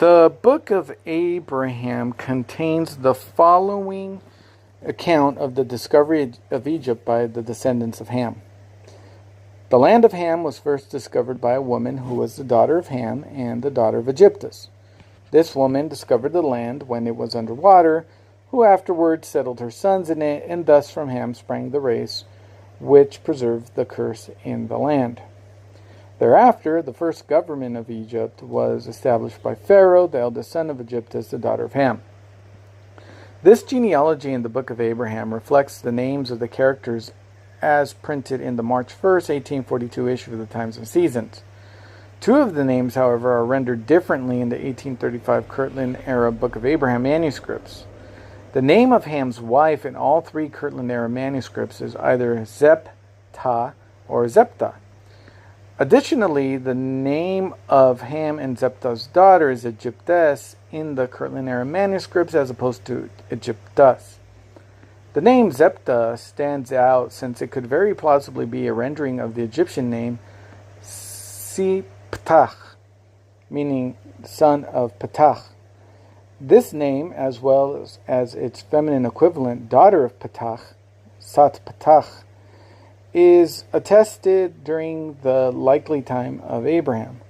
The book of Abraham contains the following account of the discovery of Egypt by the descendants of Ham. The land of Ham was first discovered by a woman who was the daughter of Ham and the daughter of Egyptus. This woman discovered the land when it was under water, who afterwards settled her sons in it, and thus from Ham sprang the race which preserved the curse in the land. Thereafter, the first government of Egypt was established by Pharaoh, the eldest son of Egyptus, the daughter of Ham. This genealogy in the book of Abraham reflects the names of the characters as printed in the March 1st, 1842 issue of the Times and Seasons. Two of the names, however, are rendered differently in the 1835 Kirtland-era Book of Abraham manuscripts. The name of Ham's wife in all three Kirtland-era manuscripts is either Zeptah or Zeptah. Additionally, the name of Ham and Zeptah's daughter is Egyptes in the Kirtland-era manuscripts as opposed to Egyptus. The name Zeptah stands out since it could very plausibly be a rendering of the Egyptian name Zeptah, meaning son of Ptah. This name, as well as its feminine equivalent, daughter of Ptah, Sat Ptah, is attested during the likely time of Abraham.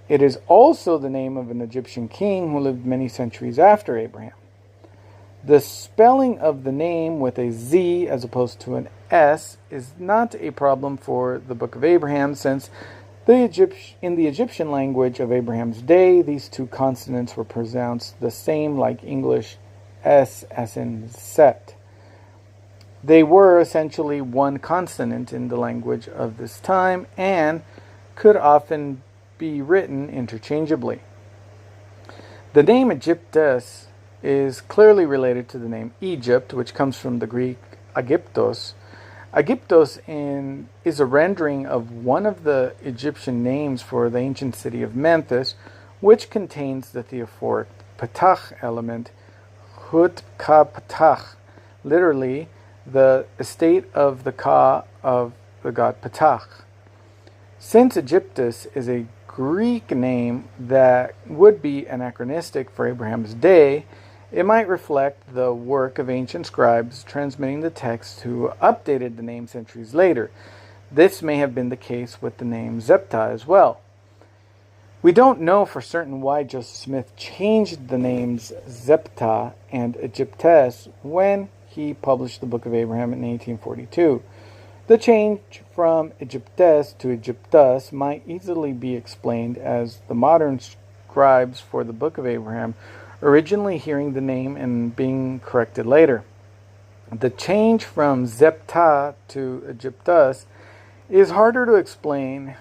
It is also the name of an Egyptian king who lived many centuries after Abraham. The spelling of the name with a Z as opposed to an S is not a problem for the Book of Abraham, since in the Egyptian language of Abraham's day, these two consonants were pronounced the same, like English S as in set. They were essentially one consonant in the language of this time and could often be written interchangeably. The name Egyptus is clearly related to the name Egypt, which comes from the Greek Aegyptos. Aegyptos is a rendering of one of the Egyptian names for the ancient city of Memphis, which contains the theophoric Ptah element, Hut Ka Ptah, literally the estate of the Ka of the god Ptah. Since Egyptus is a Greek name that would be anachronistic for Abraham's day, it might reflect the work of ancient scribes transmitting the text who updated the name centuries later. This may have been the case with the name Zeptah as well. We don't know for certain why Joseph Smith changed the names Zeptah and Egyptes when he published the Book of Abraham in 1842. The change from Egyptes to Egyptus might easily be explained as the modern scribes for the Book of Abraham originally hearing the name and being corrected later. The change from Zeptah to Egyptus is harder to explain.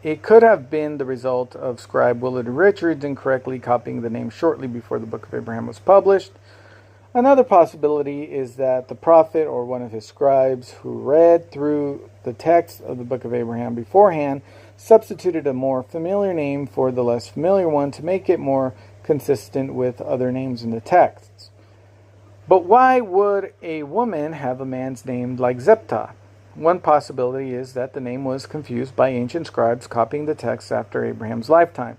It could have been the result of scribe Willard Richards incorrectly copying the name shortly before the Book of Abraham was published. Another possibility is that the prophet or one of his scribes who read through the text of the Book of Abraham beforehand substituted a more familiar name for the less familiar one to make it more consistent with other names in the texts. But why would a woman have a man's name like Zeptah? One possibility is that the name was confused by ancient scribes copying the text after Abraham's lifetime.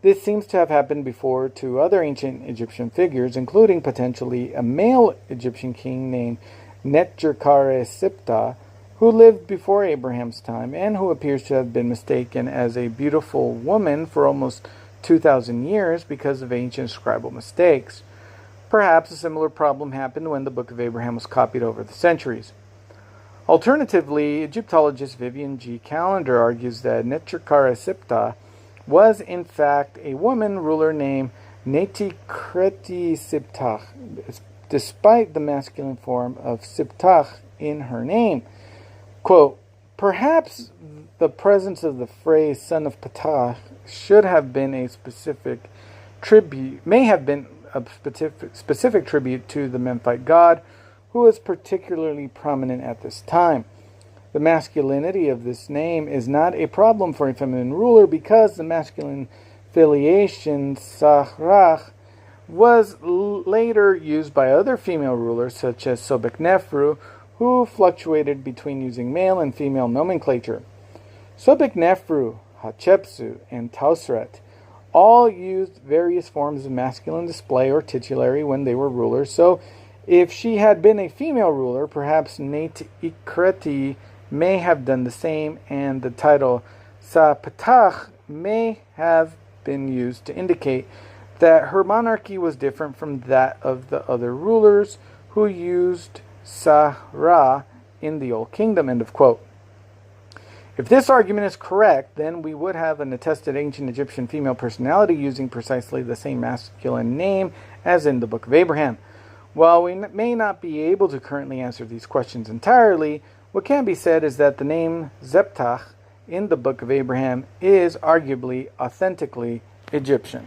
This seems to have happened before to other ancient Egyptian figures, including potentially a male Egyptian king named Nefertari-Siptah, who lived before Abraham's time and who appears to have been mistaken as a beautiful woman for almost 2,000 years because of ancient scribal mistakes. Perhaps a similar problem happened when the Book of Abraham was copied over the centuries. Alternatively, Egyptologist Vivian G. Callender argues that Nefertari-Siptah was in fact a woman ruler named Nefertiti-Siptah, despite the masculine form of Siptah in her name. Quote, perhaps the presence of the phrase son of Ptah should have been a specific tribute, may have been a specific tribute to the Memphite god, who was particularly prominent at this time. The masculinity of this name is not a problem for a feminine ruler because the masculine filiation Sahrach was later used by other female rulers such as Sobek-Nefru, who fluctuated between using male and female nomenclature. Sobek-Nefru, Hatshepsut, and Tausret all used various forms of masculine display or titulary when they were rulers. So if she had been a female ruler, perhaps Nate Ikreti may have done the same, and the title Sa Patach may have been used to indicate that her monarchy was different from that of the other rulers who used Sa-Ra in the Old Kingdom, end of quote. If this argument is correct, then we would have an attested ancient Egyptian female personality using precisely the same masculine name as in the Book of Abraham. While we may not be able to currently answer these questions entirely, what can be said is that the name Zeptah in the Book of Abraham is arguably authentically Egyptian.